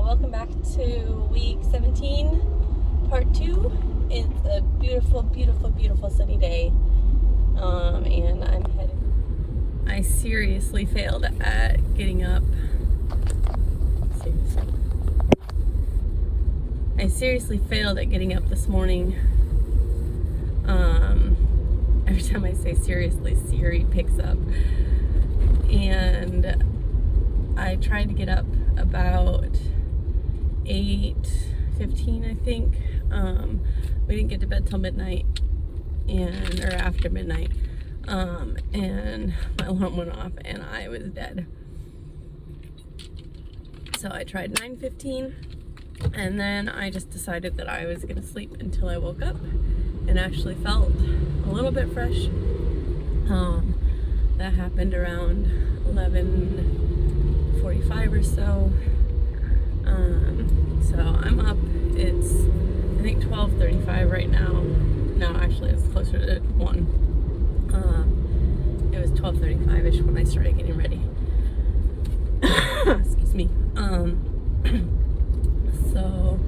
welcome back to week 17, part 2. It's a beautiful, beautiful, beautiful sunny day, and I'm headed. I seriously failed at getting up. I seriously failed at getting up this morning. Every time I say seriously, Siri picks up. And I tried to get up about 8:15, I think. We didn't get to bed till midnight, or after midnight, and my alarm went off and I was dead. So I tried 9:15, and then I just decided that I was gonna sleep until I woke up and actually felt a little bit fresh. That happened around 11:45 or so. So I'm up. It's, I think, 12:35 right now. No, actually it's closer to 1. It was 12:35ish when I started getting ready. Excuse me. So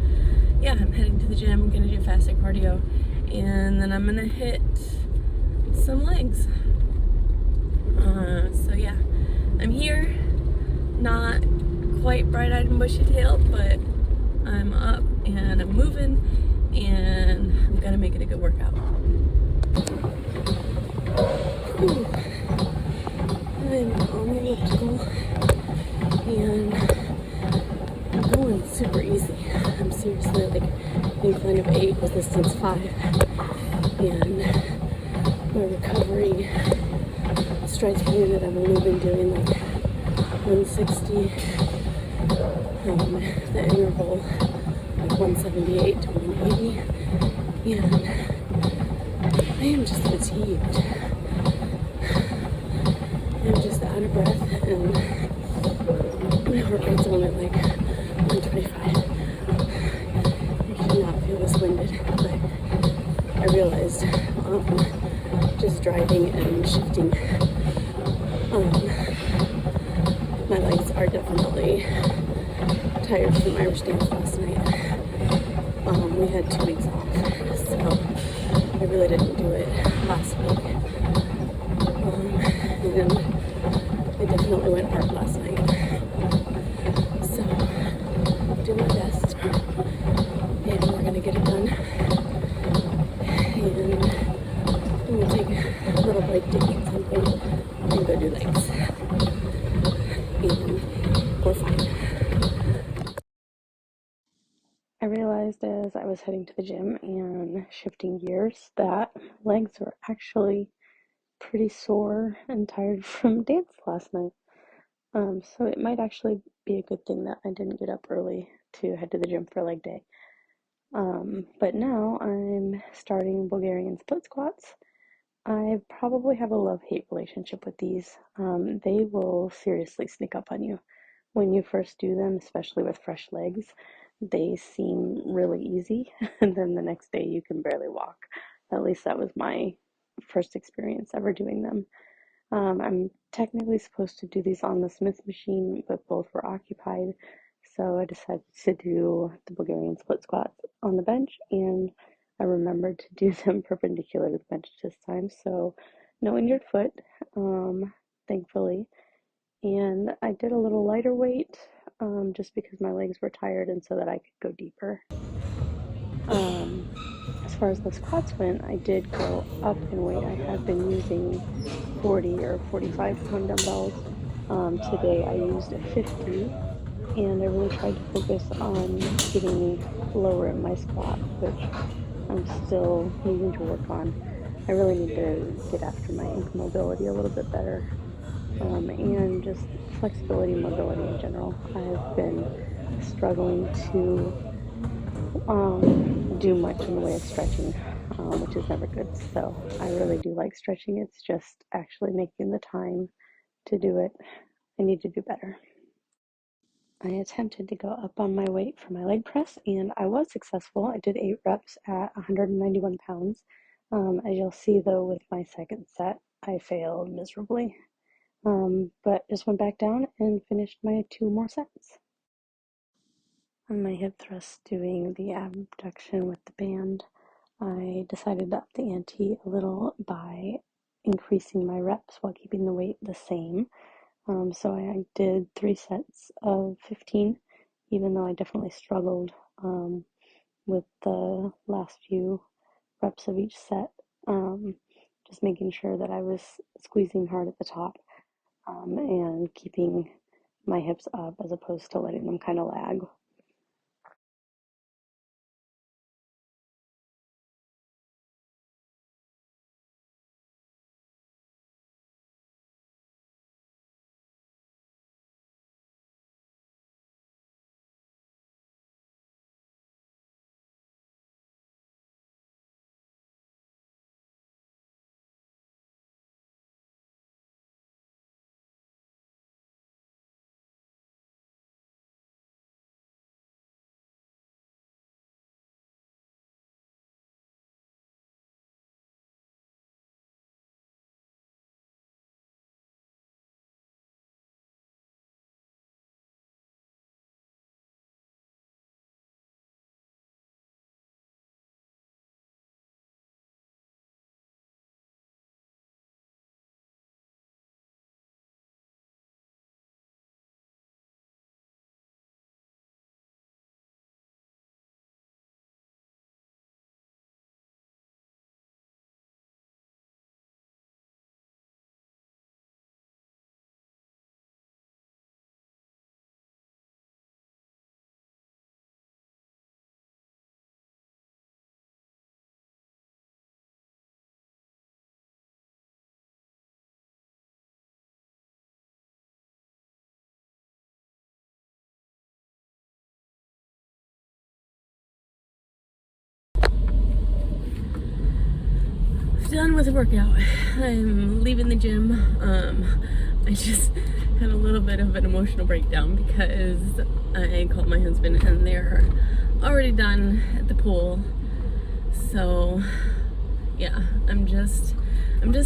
yeah, I'm heading to the gym. I'm gonna do fasted cardio, and then I'm gonna hit some legs. So yeah, I'm here, not quite bright-eyed and bushy-tailed, but I'm up and I'm moving, and I'm gonna make it a good workout. Whew. I'm on the elliptical, and I'm going super easy. I'm seriously like incline of 8, resistance 5, and my recovery strides per minute, I've only been doing like 160, the interval like 178 to 180, and I am just fatigued. I'm just out of breath, and my heart rate's only like 125. I do not feel this winded, but I realized just driving and shifting, my legs are definitely tired from Irish dance last night. We had 2 weeks off, so I really didn't do it last week. And I definitely went hard last night. So, do my best, and we're gonna get it done. And I'm gonna take a little break to eat something and go do legs. And we're fine. I realized as I was heading to the gym and shifting gears that my legs were actually pretty sore and tired from dance last night. So it might actually be a good thing that I didn't get up early to head to the gym for leg day. But now I'm starting Bulgarian split squats. I probably have a love-hate relationship with these. They will seriously sneak up on you when you first do them, especially with fresh legs. They seem really easy, and then the next day you can barely walk. At least that was my first experience ever doing them. I'm technically supposed to do these on the Smith machine, but both were occupied, so I decided to do the Bulgarian split squats on the bench, and I remembered to do them perpendicular to the bench this time, so no injured foot, thankfully. And I did a little lighter weight, just because my legs were tired and so that I could go deeper. Um, as far as the squats went, I did go up in weight. I have been using 40 or 45-pound dumbbells. Today I used a 50, and I really tried to focus on getting lower in my squat, which I'm still needing to work on. I really need to get after my ankle mobility a little bit better, and just flexibility and mobility in general. I've been struggling to do much in the way of stretching, which is never good. So I really do like stretching. It's just actually making the time to do it. I need to do better. I attempted to go up on my weight for my leg press, and I was successful. I did 8 reps at 191 pounds. As you'll see, though, with my second set, I failed miserably. But just went back down and finished my 2 more sets. on my hip thrust doing the abduction with the band, I decided to up the ante a little by increasing my reps while keeping the weight the same. So I did 3 sets of 15, even though I definitely struggled with the last few reps of each set. Just making sure that I was squeezing hard at the top and keeping my hips up as opposed to letting them kind of lag. Done with the workout. I'm leaving the gym. I just had a little bit of an emotional breakdown because I called my husband and they're already done at the pool. So yeah, I'm just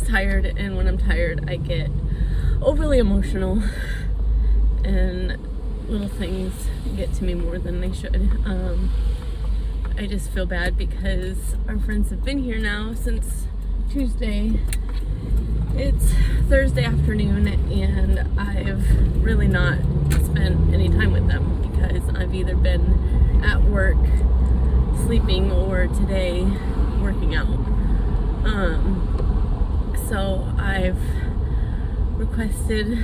tired, and when I'm tired I get overly emotional and little things get to me more than they should. I just feel bad because our friends have been here now since Tuesday. It's Thursday afternoon and I've really not spent any time with them because I've either been at work sleeping or today working out. So I've requested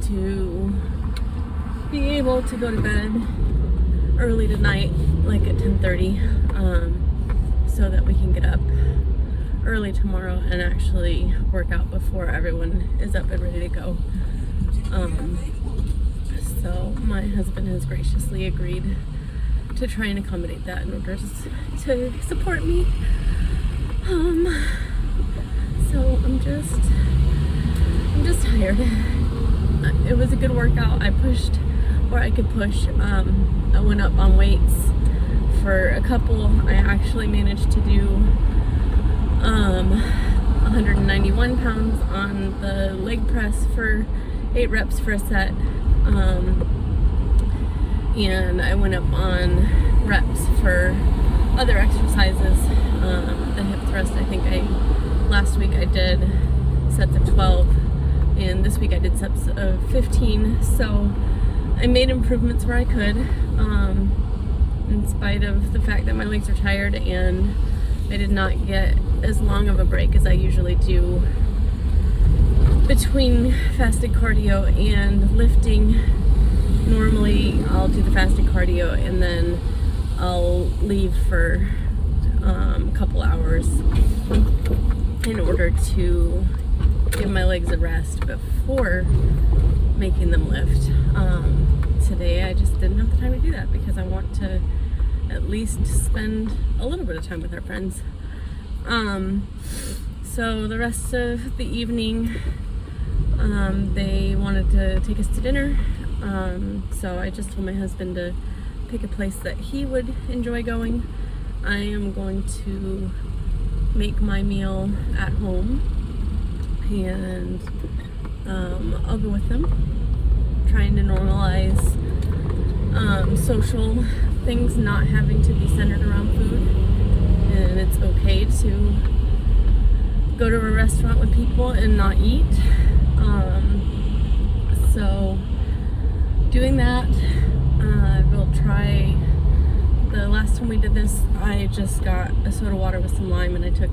to be able to go to bed early tonight, like at 10:30, so that we can get up early tomorrow and actually work out before everyone is up and ready to go. So my husband has graciously agreed to try and accommodate that in order to support me. So I'm just tired. It was a good workout. I pushed where I could push. I went up on weights for a couple. I actually managed to do 191 pounds on the leg press for 8 reps for a set. And I went up on reps for other exercises. The hip thrust, I think last week I did sets of 12, and this week I did sets of 15. So I made improvements where I could, in spite of the fact that my legs are tired, and I did not get as long of a break as I usually do between fasted cardio and lifting. Normally I'll do the fasted cardio and then I'll leave for a couple hours in order to give my legs a rest before making them lift. Today I just didn't have the time to do that because I want to at least spend a little bit of time with our friends. So the rest of the evening, they wanted to take us to dinner. So I just told my husband to pick a place that he would enjoy going. I am going to make my meal at home, and I'll go with them, trying to normalize social things not having to be centered around food, and it's okay to go to a restaurant with people and not eat. So doing that, we'll try. The last time we did this, I just got a soda water with some lime, and I took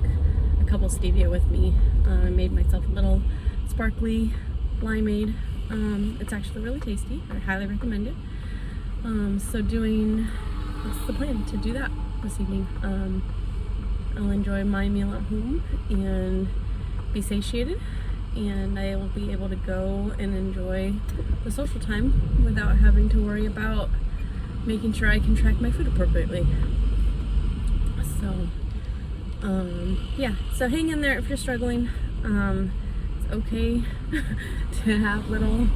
a couple stevia with me. I made myself a little sparkly limeade. It's actually really tasty. I highly recommend it. So that's the plan, to do that this evening. I'll enjoy my meal at home and be satiated, and I will be able to go and enjoy the social time without having to worry about making sure I can track my food appropriately. So, yeah, so hang in there if you're struggling. It's okay to have little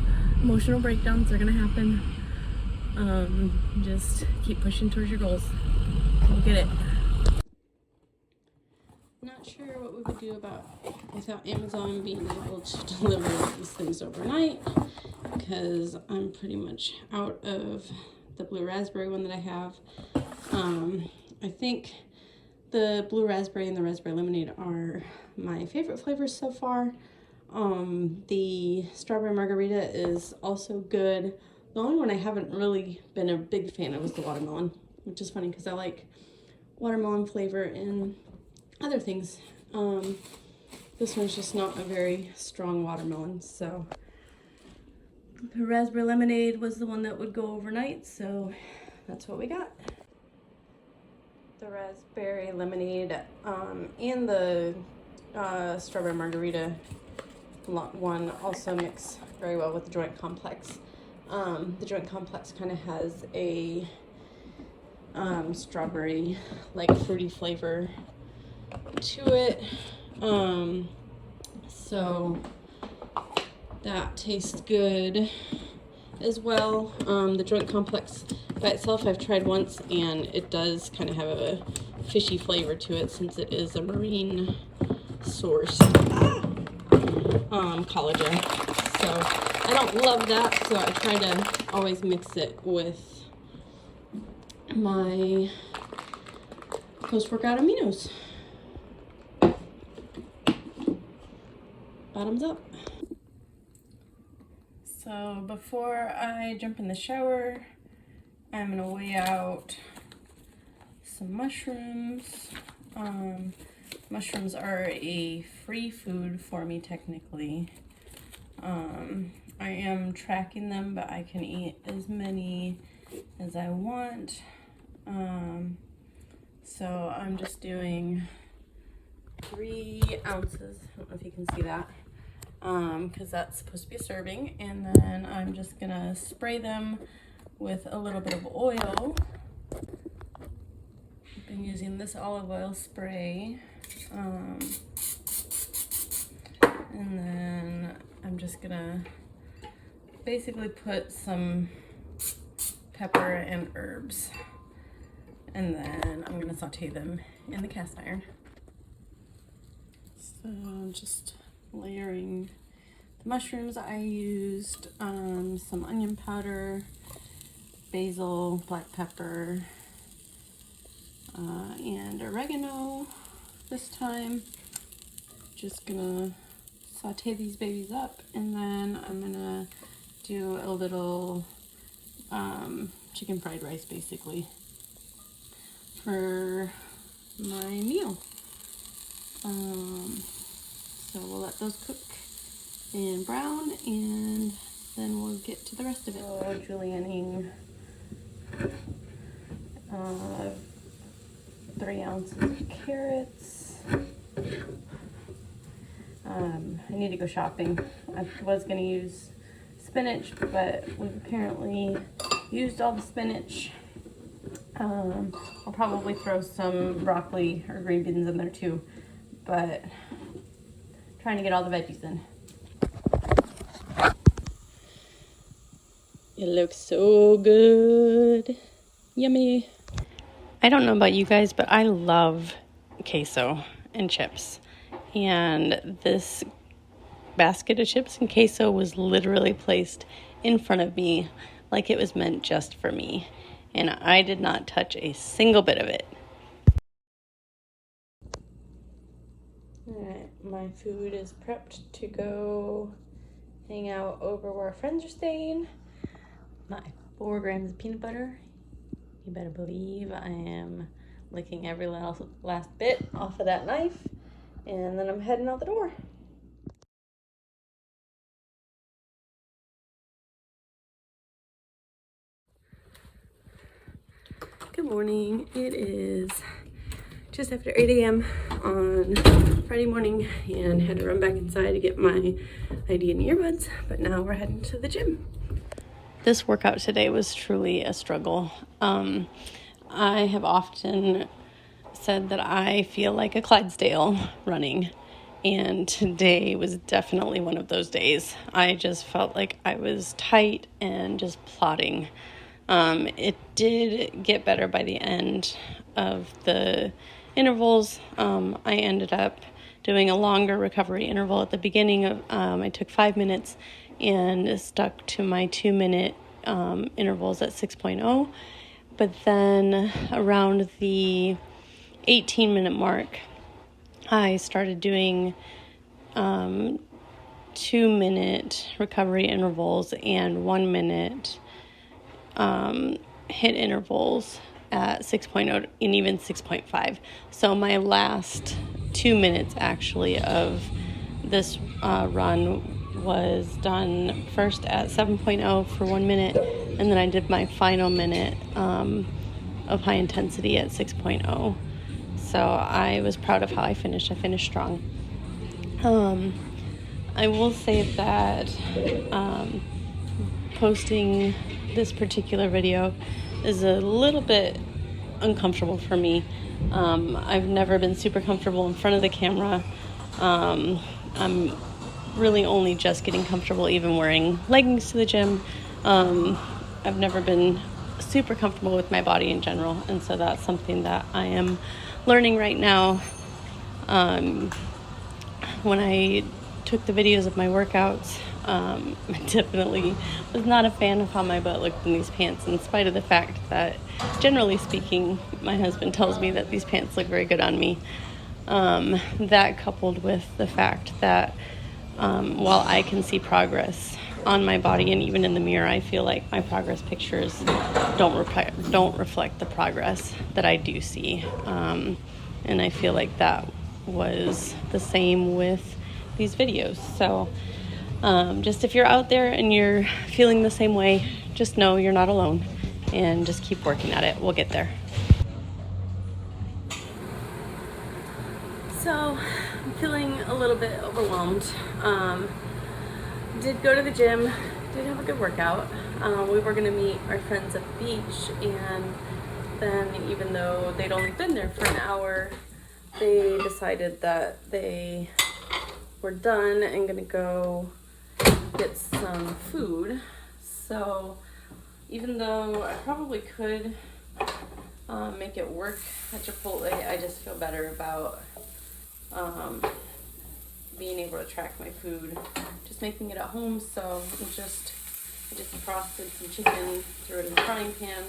emotional breakdowns. They're gonna happen. Just keep pushing towards your goals. You'll get it. Not sure what we would do without Amazon being able to deliver these things overnight, because I'm pretty much out of the blue raspberry one that I have. I think the blue raspberry and the raspberry lemonade are my favorite flavors so far. The strawberry margarita is also good. The only one I haven't really been a big fan of is the watermelon, which is funny because I like watermelon flavor in other things. This one's just not a very strong watermelon, so the raspberry lemonade was the one that would go overnight, so that's what we got. The raspberry lemonade and the strawberry margarita one also mix very well with the joint complex. The joint complex kind of has a strawberry, like fruity flavor to it, so that tastes good as well. The joint complex by itself I've tried once, and it does kind of have a fishy flavor to it since it is a marine sourced collagen. So I don't love that, so I try to always mix it with my post-workout aminos. Bottoms up. So before I jump in the shower, I'm gonna weigh out some mushrooms. Mushrooms are a free food for me technically. I am tracking them, but I can eat as many as I want. So I'm just doing 3 ounces. I don't know if you can see that, because that's supposed to be a serving. And then I'm just gonna spray them with a little bit of oil. I've been using this olive oil spray. And then I'm just gonna basically put some pepper and herbs, and then I'm gonna saute them in the cast iron. So just layering the mushrooms. I used some onion powder, basil, black pepper, and oregano this time. Just gonna saute these babies up, and then I'm gonna do a little chicken fried rice basically for my meal. So we'll let those cook and brown, and then we'll get to the rest of it. So julienning 3 ounces of carrots. I need to go shopping. I was going to use spinach, but we've apparently used all the spinach. I'll probably throw some broccoli or green beans in there too, but trying to get all the veggies in. It looks so good. Yummy. I don't know about you guys, but I love queso and chips. And this basket of chips and queso was literally placed in front of me like it was meant just for me. And I did not touch a single bit of it. Alright, my food is prepped to go hang out over where our friends are staying. My 4 grams of peanut butter. You better believe I am licking every last bit off of that knife. And then I'm heading out the door. Good morning. It is just after 8 a.m. on Friday morning and had to run back inside to get my ID and earbuds, but now we're heading to the gym. This workout today was truly a struggle. I have often said that I feel like a Clydesdale running, and today was definitely one of those days. I just felt like I was tight and just plodding. It did get better by the end of the intervals. I ended up doing a longer recovery interval at the beginning of, I took 5 minutes and stuck to my 2-minute intervals at 6.0. But then around the 18-minute mark, I started doing 2-minute recovery intervals and 1-minute hit intervals at 6.0 and even 6.5. So my last 2 minutes actually of this run was done first at 7.0 for 1 minute, and then I did my final minute of high intensity at 6.0. So I was proud of how I finished. I finished strong. I will say that posting this particular video is a little bit uncomfortable for me. I've never been super comfortable in front of the camera. I'm really only just getting comfortable even wearing leggings to the gym. I've never been super comfortable with my body in general, and so that's something that I am learning right now. When I took the videos of my workouts, I definitely was not a fan of how my butt looked in these pants, in spite of the fact that, generally speaking, my husband tells me that these pants look very good on me. That coupled with the fact that while I can see progress on my body and even in the mirror, I feel like my progress pictures don't reflect the progress that I do see. And I feel like that was the same with these videos. So just if you're out there and you're feeling the same way, just know you're not alone and just keep working at it. We'll get there. So I'm feeling a little bit overwhelmed. Did go to the gym, did have a good workout. We were gonna meet our friends at the beach, and then even though they'd only been there for an hour, they decided that they were done and gonna go get some food. So even though I probably could make it work at Chipotle, I just feel better about being able to track my food, just making it at home. So I just frosted some chicken, threw it in the frying pan.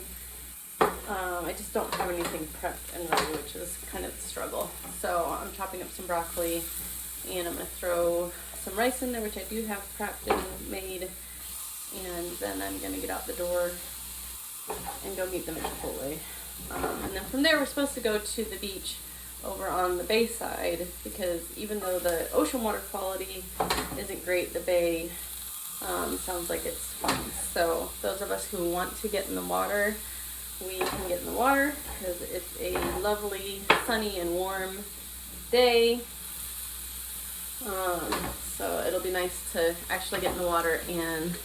I just don't have anything prepped and ready, which is kind of the struggle. So I'm chopping up some broccoli, and I'm going to throw some rice in there, which I do have prepped and made, and then I'm going to get out the door and go meet them at Chipotle. And then from there, we're supposed to go to the beach over on the bay side, because even though the ocean water quality isn't great, the bay sounds like it's fun. So those of us who want to get in the water, we can get in the water, because it's a lovely sunny and warm day. So it'll be nice to actually get in the water and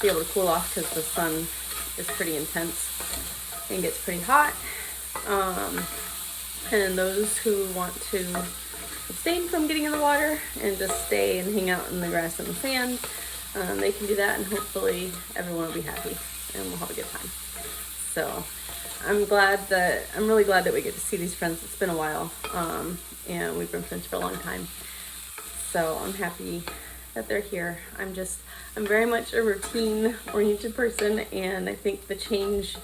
be able to cool off, because the sun is pretty intense and gets pretty hot. And those who want to abstain from getting in the water and just stay and hang out in the grass and the sand, they can do that, and hopefully everyone will be happy and we'll have a good time. So I'm really glad that we get to see these friends. It's been a while, and we've been friends for a long time. So I'm happy that they're here. I'm very much a routine-oriented person, and I think the change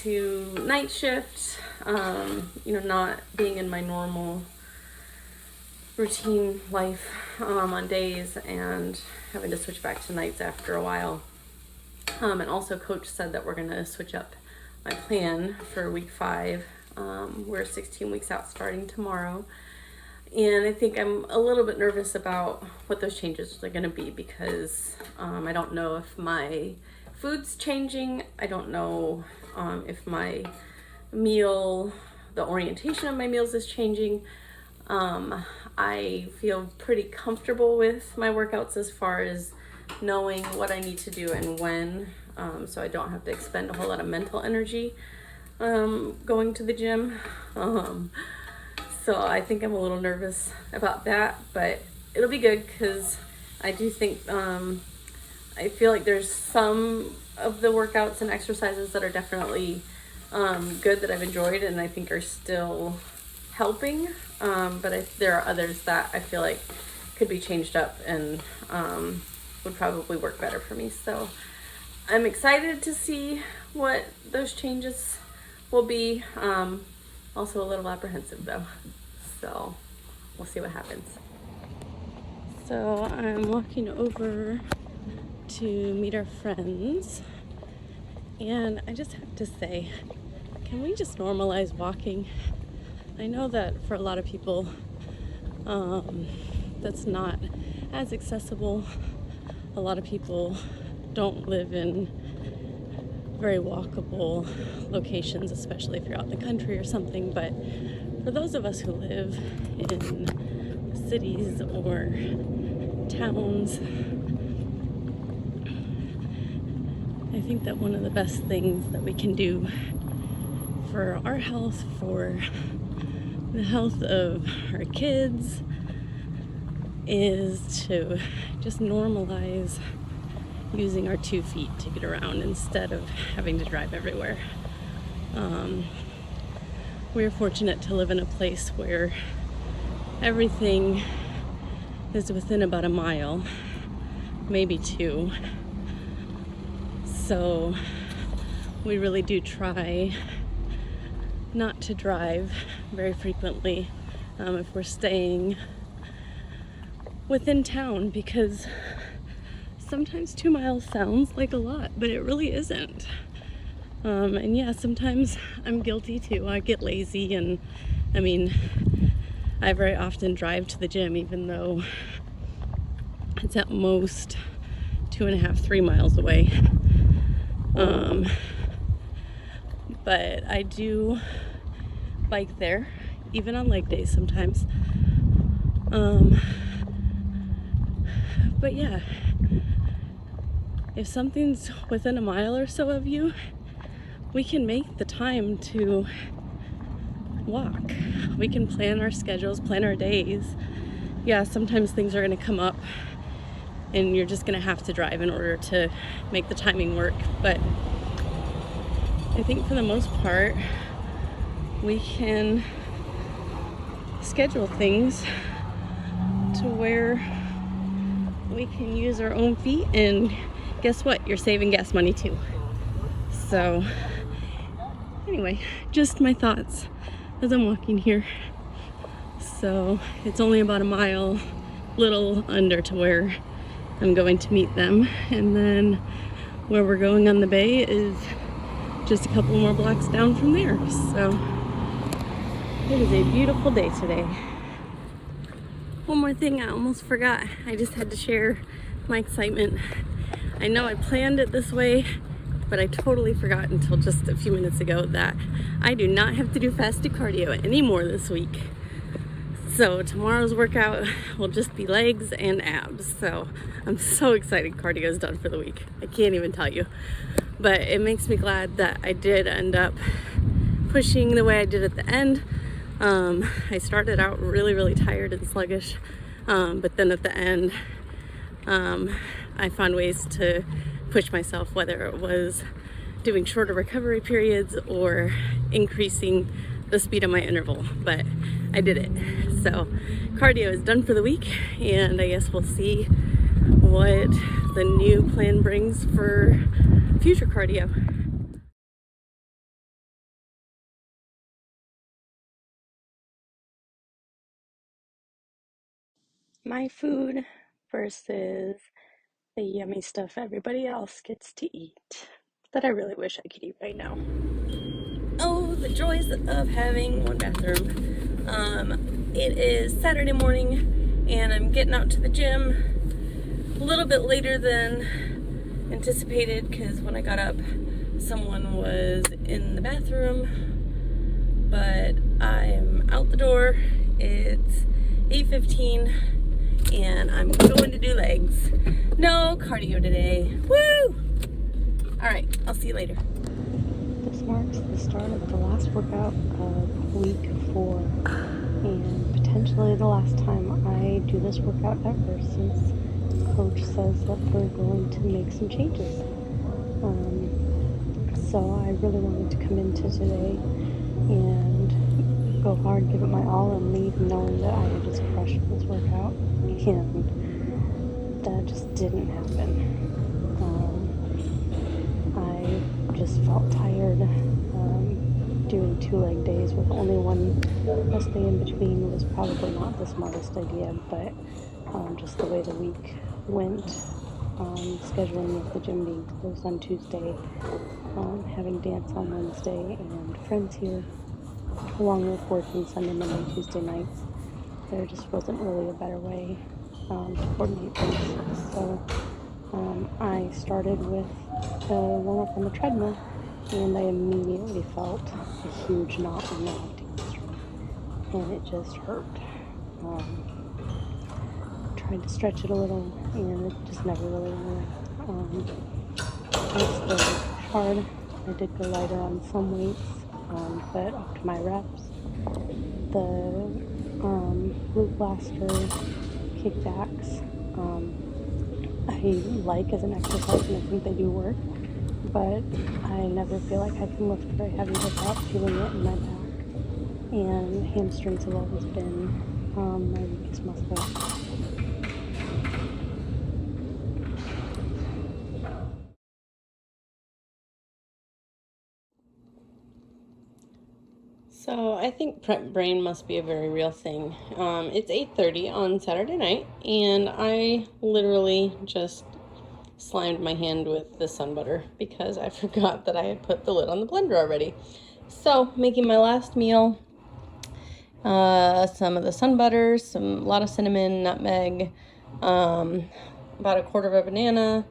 to night shift, not being in my normal routine life on days and having to switch back to nights after a while. And also coach said that we're gonna switch up my plan for week 5. We're 16 weeks out starting tomorrow. And I think I'm a little bit nervous about what those changes are gonna be because I don't know if my food's changing. I don't know if my meal, the orientation of my meals is changing. I feel pretty comfortable with my workouts as far as knowing what I need to do and when, so I don't have to expend a whole lot of mental energy going to the gym. So I think I'm a little nervous about that, but it'll be good because I do think, I feel like there's some of the workouts and exercises that are definitely good that I've enjoyed and I think are still helping, but there are others that I feel like could be changed up and would probably work better for me. So I'm excited to see what those changes will be. Also a little apprehensive though, so we'll see what happens. So I'm walking over to meet our friends, and I just have to say, can we just normalize walking? I know that for a lot of people that's not as accessible. A lot of people don't live in very walkable locations, especially if you're out in the country or something, but for those of us who live in cities or towns, I think that one of the best things that we can do for our health, for the health of our kids, is to just normalize using our 2 feet to get around instead of having to drive everywhere. We're fortunate to live in a place where everything is within about a mile, maybe 2. So we really do try not to drive very frequently if we're staying within town, because sometimes 2 miles sounds like a lot, but it really isn't. And yeah, sometimes I'm guilty too. I get lazy, and I very often drive to the gym even though it's at most 2.5, 3 miles away. But I do bike there, even on leg days sometimes. But yeah, if something's within a mile or so of you, we can make the time to walk. We can plan our schedules, plan our days. Yeah, sometimes things are going to come up and you're just going to have to drive in order to make the timing work. But I think for the most part, we can schedule things to where we can use our own feet, and guess what? You're saving gas money too. So anyway, just my thoughts as I'm walking here. So it's only about a mile, little under, to where I'm going to meet them, and then where we're going on the bay is just a couple more blocks down from there. So it is a beautiful day today. One more thing I almost forgot. I just had to share my excitement. I know I planned it this way, but I totally forgot until just a few minutes ago that I do not have to do fasted cardio anymore this week. So tomorrow's workout will just be legs and abs. So I'm so excited cardio is done for the week. I can't even tell you. But it makes me glad that I did end up pushing the way I did at the end. I started out really tired and sluggish, but then at the end I found ways to push myself, whether it was doing shorter recovery periods or increasing the speed of my interval, but I did it. So cardio is done for the week, and I guess we'll see what the new plan brings for future cardio. My food versus the yummy stuff everybody else gets to eat that I really wish I could eat right now. Oh, the joys of having one bathroom. It is Saturday morning and I'm getting out to the gym a little bit later than anticipated because when I got up, someone was in the bathroom, but I'm out the door. It's 8:15 and I'm going to do legs. No cardio today. Woo! All right, I'll see you later. This marks the start of the last workout of week 4 and potentially the last time I do this workout ever since coach says that we're going to make some changes. So I really wanted to come into today and go hard, give it my all, and leave knowing that I would just crush this workout, and that just didn't happen. I just felt tired. Doing 2 leg days with only one rest day in between was probably not the smartest idea, but just the way the week went, scheduling with the gym being closed on Tuesday, having dance on Wednesday, and friends here, along with working Sunday, Monday, Tuesday nights, there just wasn't really a better way to coordinate things. So I started with the warm-up on the treadmill, and I immediately felt a huge knot in my left hamstring, and it just hurt. Tried to stretch it a little, and it just never really went away. I still push hard. I did go lighter on some weights, but up to my reps. The glute blaster kickbacks, I like as an exercise, and I think they do work, but I never feel like I can lift very heavy without feeling it in my back, and hamstrings have always been my weakest muscle. So I think prep brain must be a very real thing. It's 8:30 on Saturday night, and I literally just slimed my hand with the sun butter because I forgot that I had put the lid on the blender already. So making my last meal, some of the sun butter, a lot of cinnamon, nutmeg, about a quarter of a banana,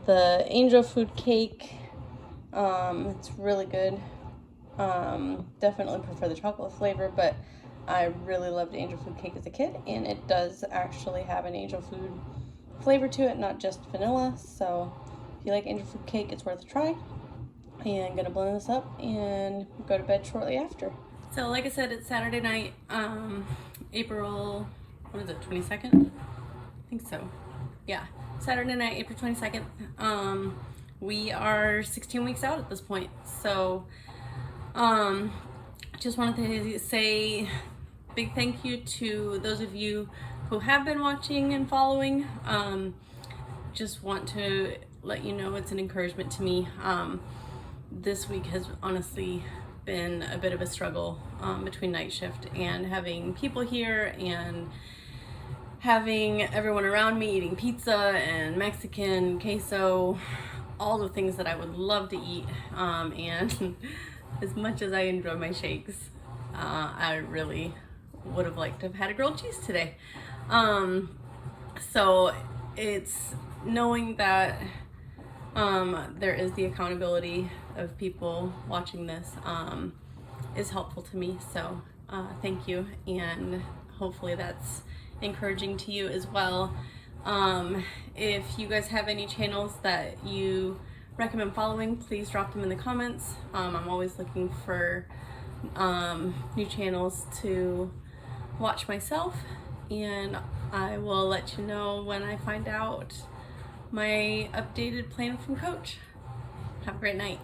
the angel food cake. It's really good. Definitely prefer the chocolate flavor, but I really loved angel food cake as a kid, and it does actually have an angel food flavor to it, not just vanilla. So if you like angel food cake, it's worth a try. And gonna blend this up and go to bed shortly after. So like I said, it's Saturday night, April, what is it, 22nd? I think so. Yeah, Saturday night, April 22nd. We are 16 weeks out at this point, so just wanted to say big thank you to those of you who have been watching and following. Just want to let you know it's an encouragement to me. This week has honestly been a bit of a struggle between night shift and having people here and having everyone around me eating pizza and Mexican queso, all the things that I would love to eat, and as much as I enjoy my shakes, I really would have liked to have had a grilled cheese today. So it's knowing that there is the accountability of people watching this is helpful to me. So thank you, and hopefully that's encouraging to you as well. If you guys have any channels that you recommend following, please drop them in the comments. I'm always looking for new channels to watch myself, and I will let you know when I find out my updated plan from Coach. Have a great night.